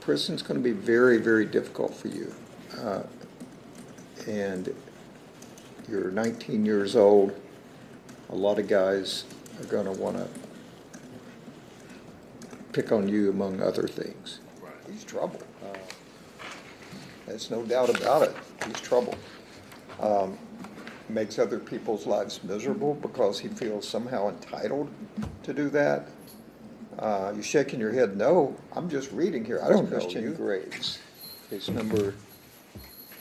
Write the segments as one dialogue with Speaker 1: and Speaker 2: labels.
Speaker 1: Prison's going to be very, very difficult for you. And you're 19 years old. A lot of guys are going to want to pick on you among other things.
Speaker 2: Right.
Speaker 1: He's trouble. There's no doubt about it. He's trouble. Makes other people's lives miserable because he feels somehow entitled to do that. You're shaking your head, no, I'm just reading here. I don't know you. Graves. His number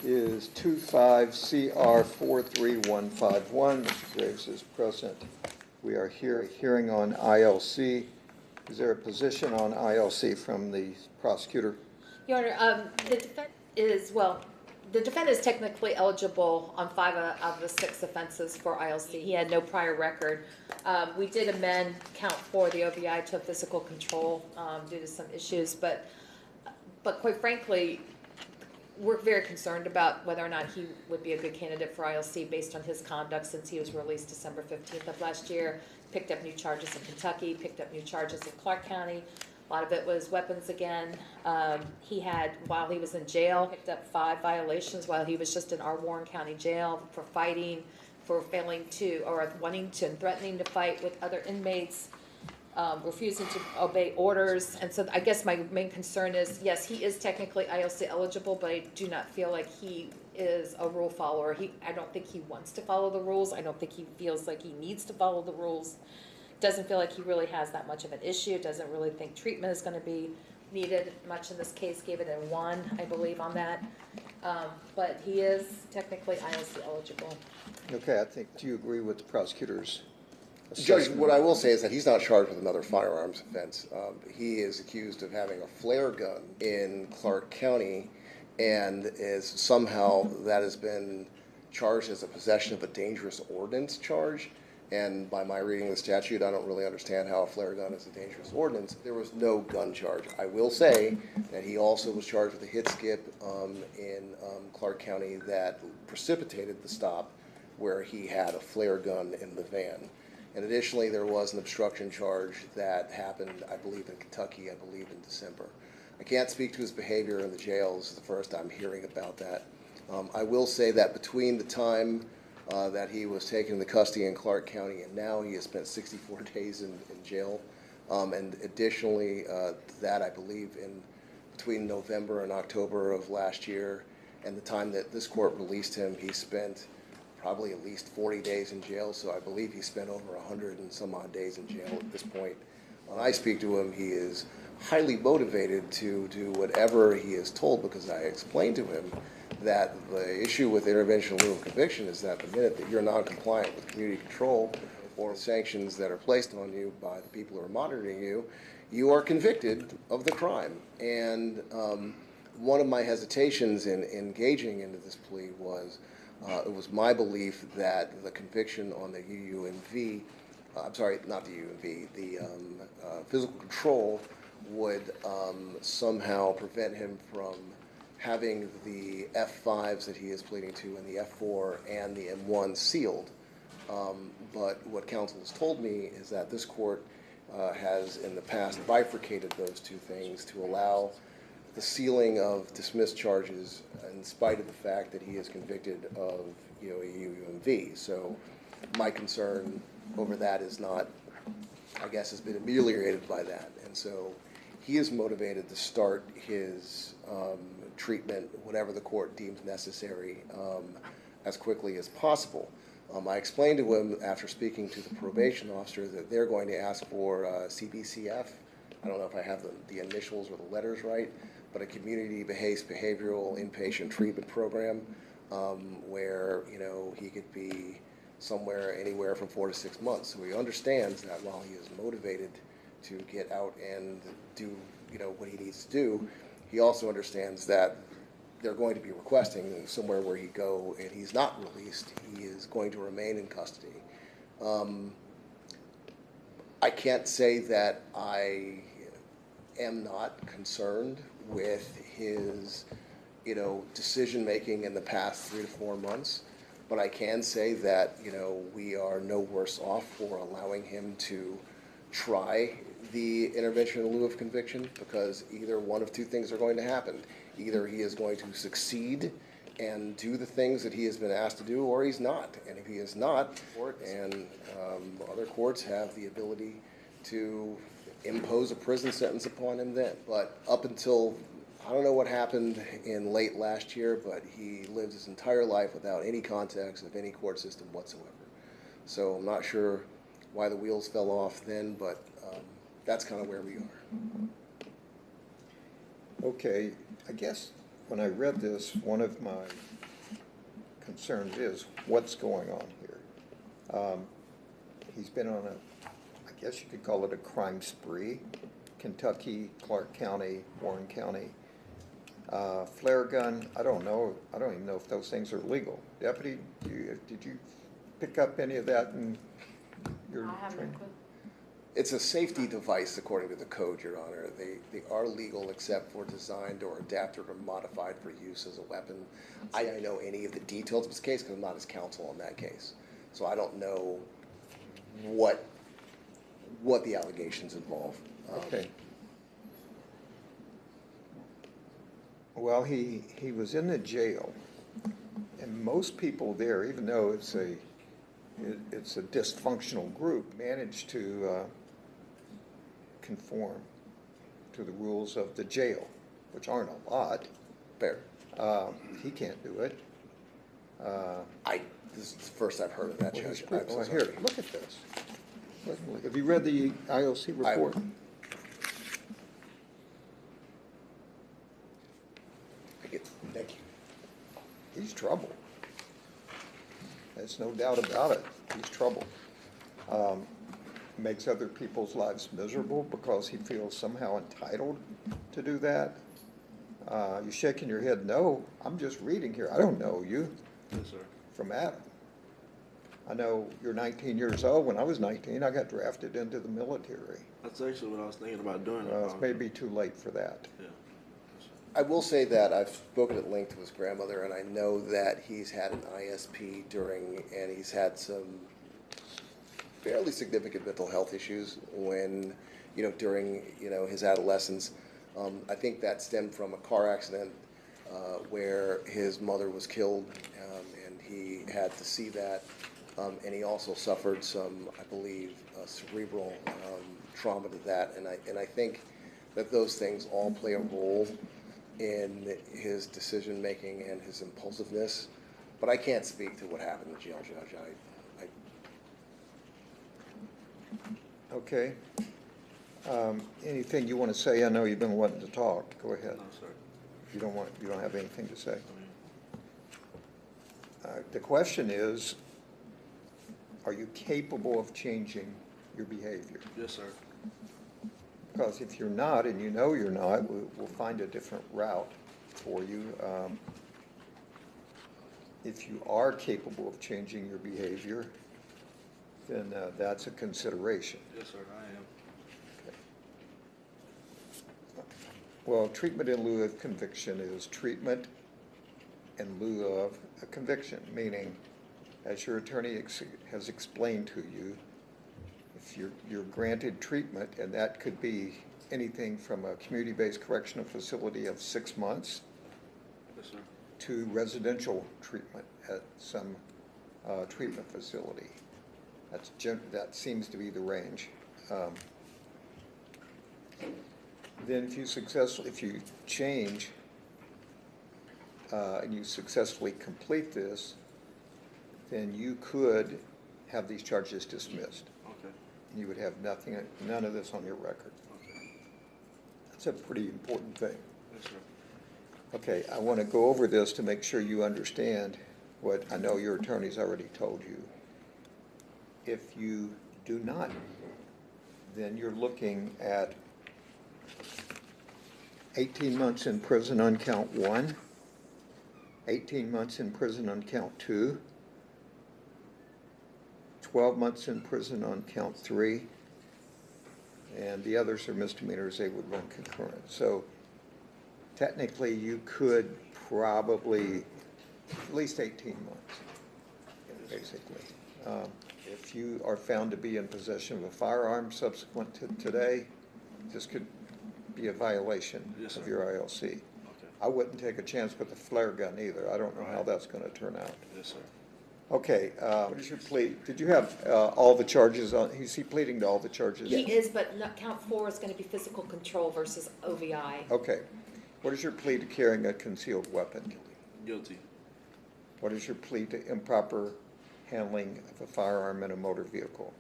Speaker 1: is 25CR43151. Mr. Graves is present. We are here hearing on ILC. Is there a position on ILC from the prosecutor?
Speaker 3: Your Honor, the defendant is, well, the defendant is technically eligible on 5 out of the 6 offenses for ILC. He had no prior record. We did amend count 4, the OVI, to physical control due to some issues, but quite frankly, we're very concerned about whether or not he would be a good candidate for ILC based on his conduct since he was released December 15th of last year, picked up new charges in Kentucky, picked up new charges in Clark County. A lot of it was weapons again. He had, while he was in jail, picked up 5 violations while he was just in our Warren County jail for fighting, for failing to, or wanting to and threatening to fight with other inmates, refusing to obey orders. And so I guess my main concern is, yes, he is technically ILC eligible, but I do not feel like he is a rule follower. I don't think he wants to follow the rules. I don't think he feels like he needs to follow the rules. Doesn't feel like he really has that much of an issue. Doesn't really think treatment is going to be needed much in this case. Gave it a 1, I believe, on that. But he is technically ILC eligible.
Speaker 1: Okay, do you agree with the prosecutor's
Speaker 2: Judge,
Speaker 1: assessment?
Speaker 2: what I will say is that he's not charged with another firearms offense. He is accused of having a flare gun in Clark County, and is somehow that has been charged as a possession of a dangerous ordinance charge. And by my reading of the statute, I don't really understand how a flare gun is a dangerous ordinance. There was no gun charge. I will say that he also was charged with a hit skip in Clark County that precipitated the stop, where he had a flare gun in the van. And additionally, there was an obstruction charge that happened, I believe, in Kentucky, I believe in December. I can't speak to his behavior in the jail. This is the first I'm hearing about that. I will say that between the time that he was taken into custody in Clark County and now, he has spent 64 days in jail. And additionally, that I believe in between November and October of last year and the time that this court released him, he spent probably at least 40 days in jail. So I believe he spent over 100 and some odd days in jail at this point. When I speak to him, he is highly motivated to do whatever he is told, because I explained to him that the issue with intervention in lieu of conviction is that the minute that you're non-compliant with community control or sanctions that are placed on you by the people who are monitoring you, you are convicted of the crime. And one of my hesitations in engaging into this plea was it was my belief that the conviction on the UUMV, I'm sorry, not the UUMV, the physical control would somehow prevent him from having the F5s that he is pleading to and the F4 and the M1 sealed. But what counsel has told me is that this court has in the past bifurcated those two things to allow the sealing of dismissed charges in spite of the fact that he is convicted of a UUMV. So my concern over that is not, I guess, has been ameliorated by that. And so he is motivated to start his treatment, whatever the court deems necessary, as quickly as possible. I explained to him after speaking to the probation officer that they're going to ask for CBCF. I don't know if I have the initials or the letters right, but a community-based behavioral inpatient treatment program where he could be somewhere anywhere from 4 to 6 months. So he understands that while he is motivated to get out and do what he needs to do, he also understands that they're going to be requesting somewhere where he go and he's not released. He is going to remain in custody. I can't say that I am not concerned with his decision making in the past 3 to 4 months, but I can say that we are no worse off for allowing him to try the intervention in lieu of conviction, because either one of two things are going to happen. Either he is going to succeed and do the things that he has been asked to do, or he's not. And if he is not, other courts have the ability to impose a prison sentence upon him then. But up until, I don't know what happened in late last year, but he lived his entire life without any context of any court system whatsoever. So I'm not sure why the wheels fell off then, but that's kind of where we are.
Speaker 1: Okay, I guess when I read this, one of my concerns is what's going on here. He's been on I guess you could call it a crime spree. Kentucky, Clark County, Warren County. Flare gun, I don't even know if those things are legal. Deputy, did you pick up any of that in your training?
Speaker 2: It's a safety device according to the code, Your Honor. They are legal except for designed or adapted or modified for use as a weapon. I don't know any of the details of this case because I'm not his counsel on that case. So I don't know what the allegations involve.
Speaker 1: Okay. Well, he was in the jail, and most people there, even though it's a dysfunctional group, managed to conform to the rules of the jail, which aren't a lot.
Speaker 2: Fair.
Speaker 1: He can't do it.
Speaker 2: This is the first I've heard of that, Judge. I'm so
Speaker 1: Well,
Speaker 2: sorry.
Speaker 1: here, look at this. Have you read the IOC report?
Speaker 2: Thank you.
Speaker 1: He's trouble. There's no doubt about it. He's trouble. Makes other people's lives miserable because he feels somehow entitled to do that. You're shaking your head, no, I'm just reading here. I don't know you.
Speaker 4: Yes, sir.
Speaker 1: From Adam. I know you're 19 years old. When I was 19, I got drafted into the military.
Speaker 4: That's actually what I was thinking about doing.
Speaker 1: It's maybe too late for that.
Speaker 4: Yeah.
Speaker 2: I will say that I've spoken at length to his grandmother, and I know that he's had an ISP and he's had some fairly significant mental health issues during his adolescence. I think that stemmed from a car accident where his mother was killed, and he had to see that. And he also suffered some, I believe, cerebral trauma to that. And I think that those things all play a role in his decision making and his impulsiveness. But I can't speak to what happened in the jail, Judge.
Speaker 1: Okay. Anything you want to say? I know you've been wanting to talk. Go ahead.
Speaker 4: No, sir.
Speaker 1: You don't have anything to say? The question is, are you capable of changing your behavior?
Speaker 4: Yes, sir.
Speaker 1: Because if you're not, and you know you're not, we'll find a different route for you. If you are capable of changing your behavior, then that's a consideration.
Speaker 4: Yes, sir, I am.
Speaker 1: Okay. Well, treatment in lieu of conviction is treatment in lieu of a conviction, meaning, as your attorney has explained to you, if you're granted treatment, and that could be anything from a community-based correctional facility of 6 months
Speaker 4: Yes, sir.
Speaker 1: to residential treatment at some treatment facility. That seems to be the range. Then if you change and you successfully complete this, then you could have these charges dismissed.
Speaker 4: Okay.
Speaker 1: You would have none of this on your record.
Speaker 4: Okay.
Speaker 1: That's a pretty important thing.
Speaker 4: Yes, sir.
Speaker 1: Okay, I want to go over this to make sure you understand what I know your attorney's already told you. If you do not, then you're looking at 18 months in prison on count 1, 18 months in prison on count 2, 12 months in prison on count 3, and the others are misdemeanors. They would run concurrent. So technically you could probably at least 18 months, basically. If you are found to be in possession of a firearm subsequent to today, this could be a violation
Speaker 4: Yes,
Speaker 1: of
Speaker 4: sir.
Speaker 1: your ILC.
Speaker 4: Okay.
Speaker 1: I wouldn't take a chance with the flare gun either. I don't know how
Speaker 4: Right.
Speaker 1: that's gonna turn out.
Speaker 4: Yes, sir.
Speaker 1: Okay, what is your plea? Did you have, all the charges on, is he pleading to all the charges?
Speaker 3: He is, but count 4 is gonna be physical control versus OVI.
Speaker 1: Okay. What is your plea to carrying a concealed weapon?
Speaker 4: Guilty.
Speaker 1: What is your plea to improper handling of a firearm in a motor vehicle?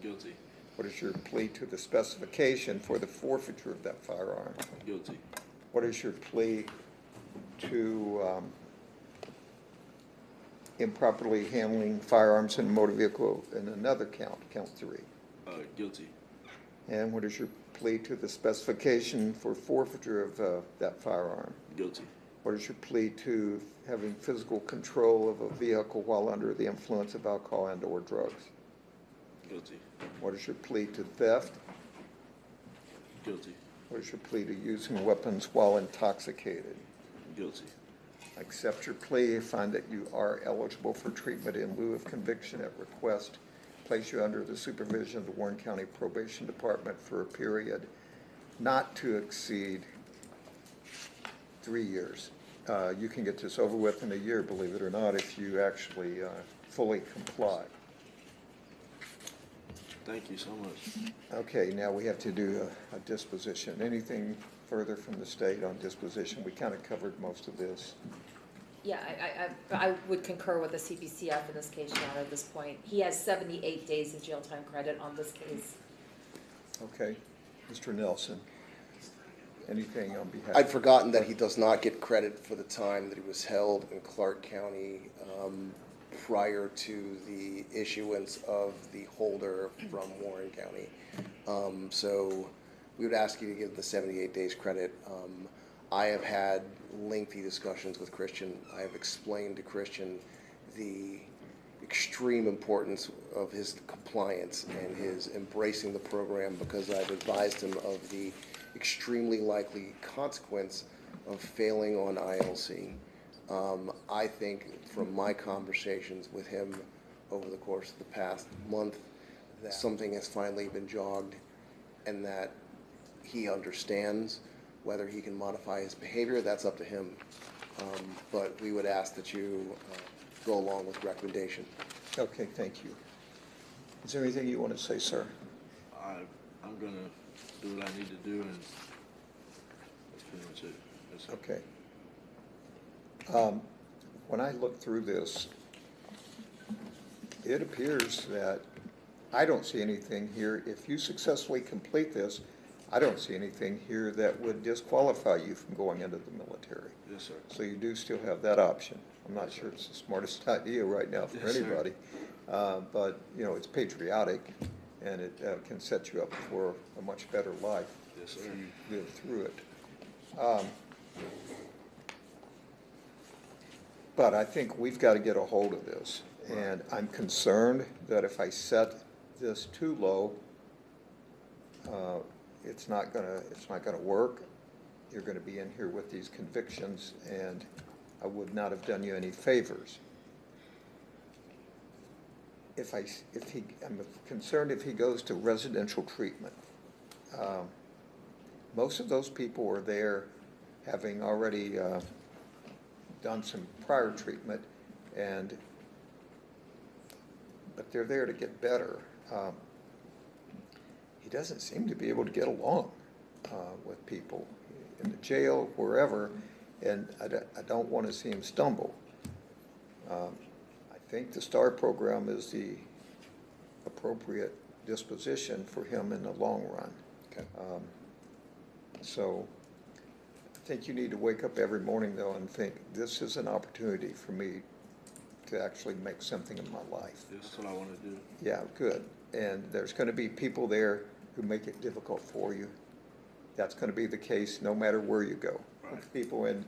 Speaker 4: Guilty.
Speaker 1: What is your plea to the specification for the forfeiture of that firearm?
Speaker 4: Guilty.
Speaker 1: What is your plea to improperly handling firearms in a motor vehicle in another count, count 3?
Speaker 4: Guilty.
Speaker 1: And what is your plea to the specification for forfeiture of that firearm?
Speaker 4: Guilty.
Speaker 1: What is your plea to having physical control of a vehicle while under the influence of alcohol and/or drugs?
Speaker 4: Guilty.
Speaker 1: What is your plea to theft?
Speaker 4: Guilty.
Speaker 1: What is your plea to using weapons while intoxicated?
Speaker 4: Guilty.
Speaker 1: I accept your plea, find that you are eligible for treatment in lieu of conviction at request, place you under the supervision of the Warren County Probation Department for a period not to exceed 3 years. You can get this over with in a year, believe it or not, if you actually fully comply.
Speaker 4: Thank you so much.
Speaker 1: Okay, now we have to do a disposition. Anything further from the state on disposition? We kind of covered most of this.
Speaker 3: Yeah, I would concur with the CBCF in this case, Your Honor, at this point. He has 78 days of jail time credit on this case.
Speaker 1: Okay, Mr. Nelson, anything on behalf?
Speaker 2: I'd forgotten that he does not get credit for the time that he was held in Clark County prior to the issuance of the holder from Warren County. So we would ask you to give the 78 days credit. I have had lengthy discussions with Christian. I have explained to Christian the extreme importance of his compliance and his embracing the program, because I've advised him of the extremely likely consequence of failing on ILC. I think from my conversations with him over the course of the past month that something has finally been jogged and that he understands. Whether he can modify his behavior, that's up to him. But we would ask that you go along with the recommendation.
Speaker 1: Okay, thank you. Is there anything you want to say, sir?
Speaker 4: I'm gonna do what I need to do, and that's pretty much it. Yes, sir.
Speaker 1: Okay. When I look through this, it appears that I don't see anything here. If you successfully complete this, I don't see anything here that would disqualify you from going into the military.
Speaker 4: Yes, sir.
Speaker 1: So you do still have that option. I'm not sure it's the smartest idea right now for
Speaker 4: Yes, sir.
Speaker 1: anybody, but you know, it's patriotic, and it can set you up for a much better life
Speaker 4: Yes,
Speaker 1: if
Speaker 4: sir.
Speaker 1: you live through it. But I think we've got to get a hold of this, and I'm concerned that if I set this too low, it's not gonna work. You're gonna be in here with these convictions, and I would not have done you any favors. I'm concerned if he goes to residential treatment. Most of those people are there having already done some prior treatment, but they're there to get better. He doesn't seem to be able to get along with people in the jail, wherever, and I don't want to see him stumble. I think the STAR program is the appropriate disposition for him in the long run.
Speaker 2: Okay.
Speaker 1: So I think you need to wake up every morning, though, and think, this is an opportunity for me to actually make something in my life.
Speaker 4: That's what I want to do.
Speaker 1: Yeah, good. And there's going to be people there who make it difficult for you. That's going to be the case no matter where you go.
Speaker 4: Right.
Speaker 1: People in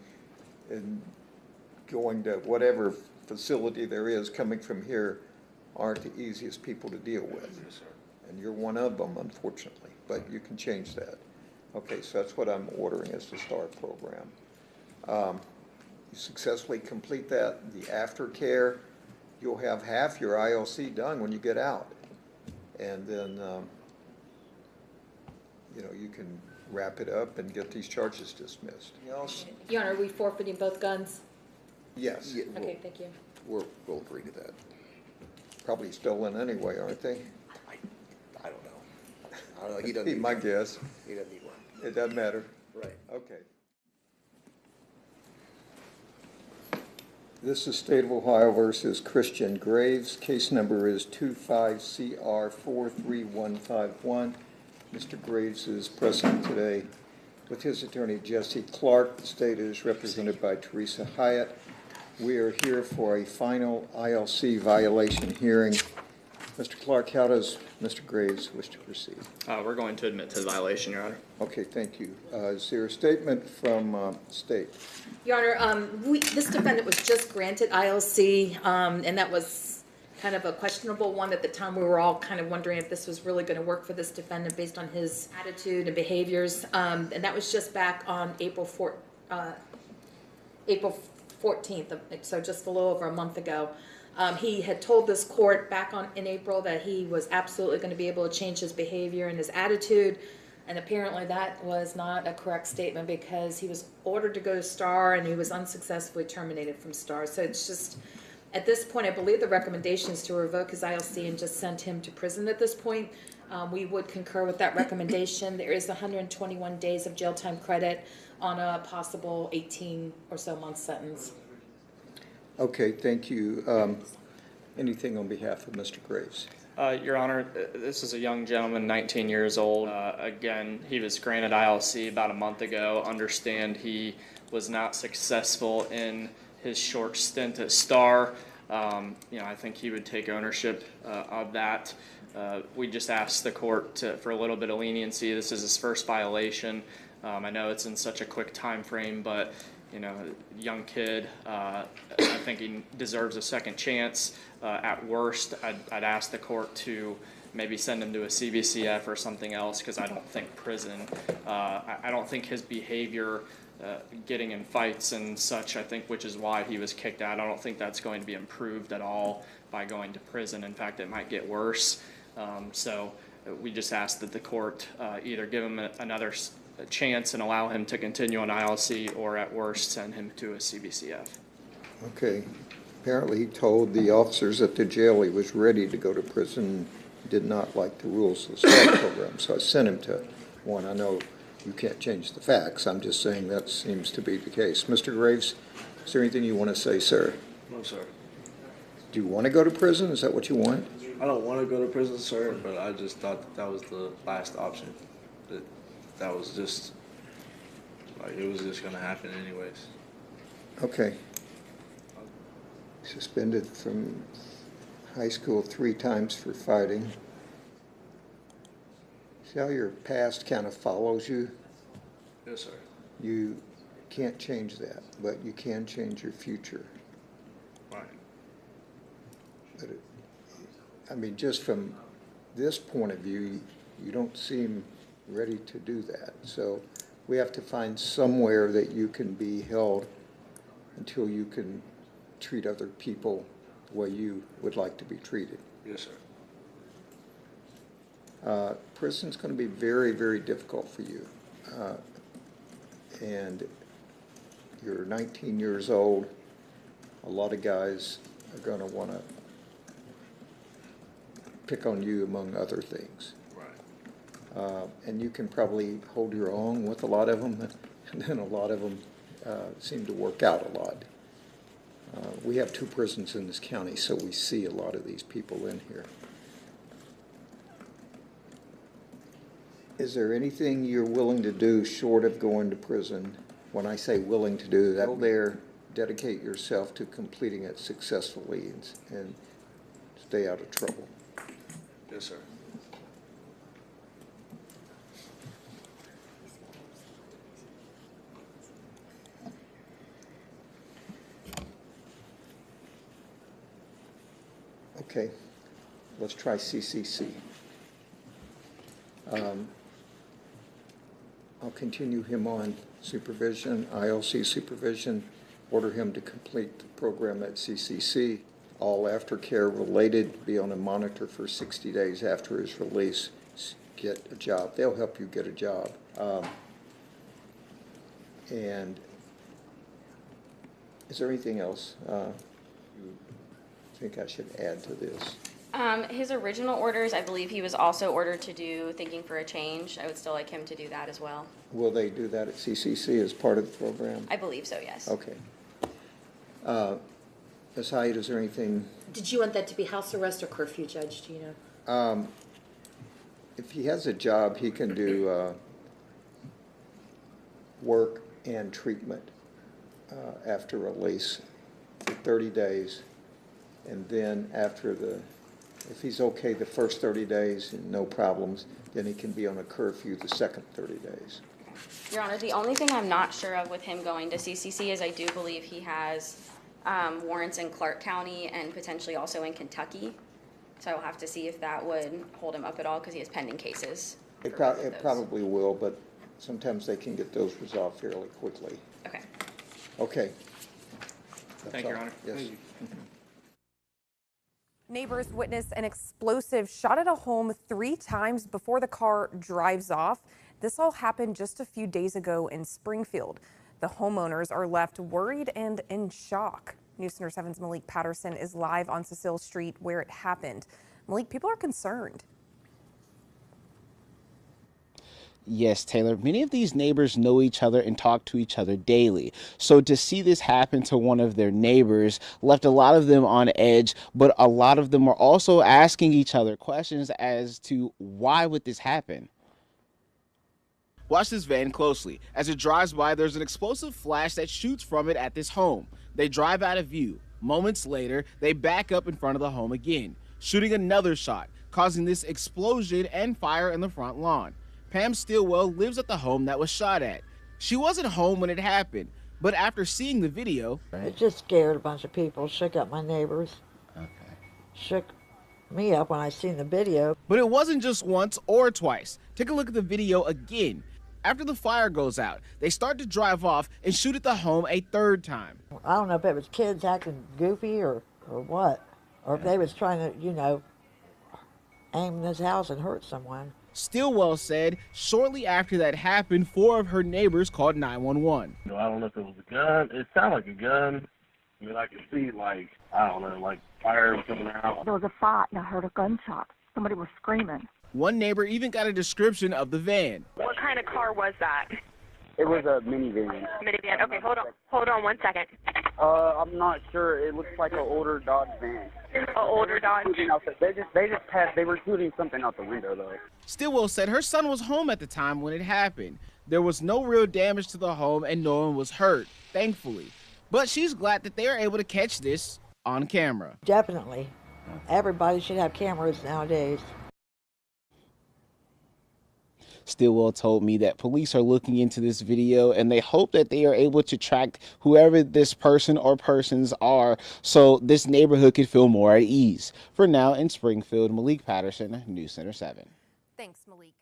Speaker 1: going to whatever facility there is coming from here aren't the easiest people to deal with.
Speaker 4: Yes, sir.
Speaker 1: And you're one of them, unfortunately, but you can change that. Okay, so that's what I'm ordering as the STAR program. You successfully complete that, the aftercare, you'll have half your ILC done when you get out. And then you know, you can wrap it up and get these charges dismissed. Anything else?
Speaker 3: Your Honor, are we forfeiting both guns?
Speaker 1: Yes.
Speaker 2: Yeah,
Speaker 3: Okay, thank you.
Speaker 2: we'll agree to that.
Speaker 1: Probably stolen anyway, aren't they?
Speaker 2: I don't know. I don't know, he doesn't
Speaker 1: Be
Speaker 2: need
Speaker 1: my
Speaker 2: one.
Speaker 1: guess.
Speaker 2: He doesn't need one.
Speaker 1: It doesn't matter.
Speaker 2: Right.
Speaker 1: Okay. This is State of Ohio versus Christian Graves. Case number is 25CR43151. Mr. Graves is present today with his attorney Jesse Clark. The state is represented by Teresa Hyatt. We are here for a final ILC violation hearing. Mr. Clark, how does Mr. Graves wish to proceed?
Speaker 5: We're going to admit to the violation, Your Honor.
Speaker 1: Okay, thank you. Is there a statement from state?
Speaker 3: Your Honor, this defendant was just granted ILC, and that was kind of a questionable one. At the time, we were all kind of wondering if this was really going to work for this defendant based on his attitude and behaviors. And that was just back on April 14th, so just a little over a month ago. He had told this court back in April that he was absolutely going to be able to change his behavior and his attitude, and apparently that was not a correct statement because he was ordered to go to STAR and he was unsuccessfully terminated from STAR. So it's just, at this point, I believe the recommendation is to revoke his ILC and just send him to prison at this point. We would concur with that recommendation. There is 121 days of jail time credit on a possible 18 or so month sentence.
Speaker 1: Okay, thank you. Anything on behalf of Mr. Graves?
Speaker 5: Your Honor, this is a young gentleman, 19 years old. Again, he was granted ILC about a month ago. Understand he was not successful in his short stint at STAR. I think he would take ownership of that. We just asked the court for a little bit of leniency. This is his first violation. I know it's in such a quick time frame, but young kid, I think he deserves a second chance. At worst, I'd ask the court to maybe send him to a CBCF or something else, because I don't think prison, I don't think his behavior, getting in fights and such, I think, which is why he was kicked out, I don't think that's going to be improved at all by going to prison. In fact, it might get worse. So we just ask that the court either give him another chance and allow him to continue on ILC, or at worst send him to a CBCF.
Speaker 1: Okay. Apparently he told the officers at the jail he was ready to go to prison, did not like the rules of the STAR program, so I sent him to one. I know you can't change the facts. I'm just saying that seems to be the case. Mr. Graves, is there anything you want to say, sir?
Speaker 4: No, sir.
Speaker 1: Do you want to go to prison? Is that what you want?
Speaker 4: I don't want to go to prison, sir, but I just thought that was the last option. That was just, like, it was just going to happen anyways.
Speaker 1: Okay. Suspended from high school 3 times for fighting. See how your past kind of follows you?
Speaker 4: Yes, sir.
Speaker 1: You can't change that, but you can change your future.
Speaker 4: Right.
Speaker 1: But just from this point of view, you don't seem ready to do that. So we have to find somewhere that you can be held until you can treat other people the way you would like to be treated.
Speaker 4: Yes, sir.
Speaker 1: Prison's going to be very, very difficult for you. And you're 19 years old. A lot of guys are going to want to pick on you, among other things.
Speaker 4: Right.
Speaker 1: And you can probably hold your own with a lot of them, and then a lot of them seem to work out a lot. We have 2 prisons in this county, so we see a lot of these people in here. Is there anything you're willing to do short of going to prison? When I say willing to do that, there, dedicate yourself to completing it successfully and stay out of trouble.
Speaker 4: Yes, sir.
Speaker 1: Okay, let's try CCC. I'll continue him on supervision, ILC supervision, order him to complete the program at CCC. All aftercare related, be on a monitor for 60 days after his release. get a job. They'll help you get a job. And is there anything else you think I should add to this?
Speaker 6: His original orders, I believe he was also ordered to do Thinking for a Change. I would still like him to do that as well.
Speaker 1: Will they do that at CCC as part of the program?
Speaker 6: I believe so, yes.
Speaker 1: Okay. Ms. Hyatt, is there anything?
Speaker 3: Did you want that to be house arrest or curfew, Judge, do you know?
Speaker 1: If he has a job, he can do work and treatment after release for 30 days. And then after if he's okay the first 30 days and no problems, then he can be on a curfew the second 30 days.
Speaker 6: Your Honor, the only thing I'm not sure of with him going to CCC is I do believe he has warrants in Clark County and potentially also in Kentucky. So I will have to see if that would hold him up at all because he has pending cases.
Speaker 1: It probably will, but sometimes they can get those resolved fairly quickly.
Speaker 6: Okay.
Speaker 1: Okay.
Speaker 5: Thank you, Your Honor.
Speaker 1: Yes.
Speaker 7: Neighbors witnessed an explosive shot at a home 3 times before the car drives off. This all happened just a few days ago in Springfield. The homeowners are left worried and in shock. News Center 7's Malik Patterson is live on Cecile Street where it happened. Malik, people are concerned.
Speaker 8: Yes, Taylor, many of these neighbors know each other and talk to each other daily. So to see this happen to one of their neighbors left a lot of them on edge, but a lot of them are also asking each other questions as to why would this happen? Watch this van closely. As it drives by, there's an explosive flash that shoots from it at this home. They drive out of view. Moments later, they back up in front of the home again, shooting another shot, causing this explosion and fire in the front lawn. Pam Stillwell lives at the home that was shot at. She wasn't home when it happened, but after seeing the video...
Speaker 9: It just scared a bunch of people, shook up my neighbors. Okay. Shook me up when I seen the video.
Speaker 8: But it wasn't just once or twice. Take a look at the video again. After the fire goes out, they start to drive off and shoot at the home a third time.
Speaker 9: I don't know if it was kids acting goofy or what, or if they was trying to, you know, aim this house and hurt someone.
Speaker 8: Stillwell said shortly after that happened, 4 of her neighbors called 911.
Speaker 10: I don't know if it was a gun. It sounded like a gun. I mean, I could see, like, I don't know, like fire was coming out.
Speaker 11: There was a fight, and I heard a gunshot. Somebody was screaming.
Speaker 8: One neighbor even got a description of the van.
Speaker 12: What kind of car was that?
Speaker 13: It was a minivan.
Speaker 12: Minivan. Okay, hold on 1 second.
Speaker 13: I'm not sure. It looks like an older Dodge van.
Speaker 12: An older Dodge?
Speaker 13: They just passed. They were shooting something out the window, though.
Speaker 8: Stillwell said her son was home at the time when it happened. There was no real damage to the home and no one was hurt, thankfully. But she's glad that they are able to catch this on camera.
Speaker 9: Definitely. Everybody should have cameras nowadays.
Speaker 8: Stillwell told me that police are looking into this video and they hope that they are able to track whoever this person or persons are so this neighborhood could feel more at ease. For now, in Springfield, Malik Patterson, News Center 7.
Speaker 7: Thanks, Malik.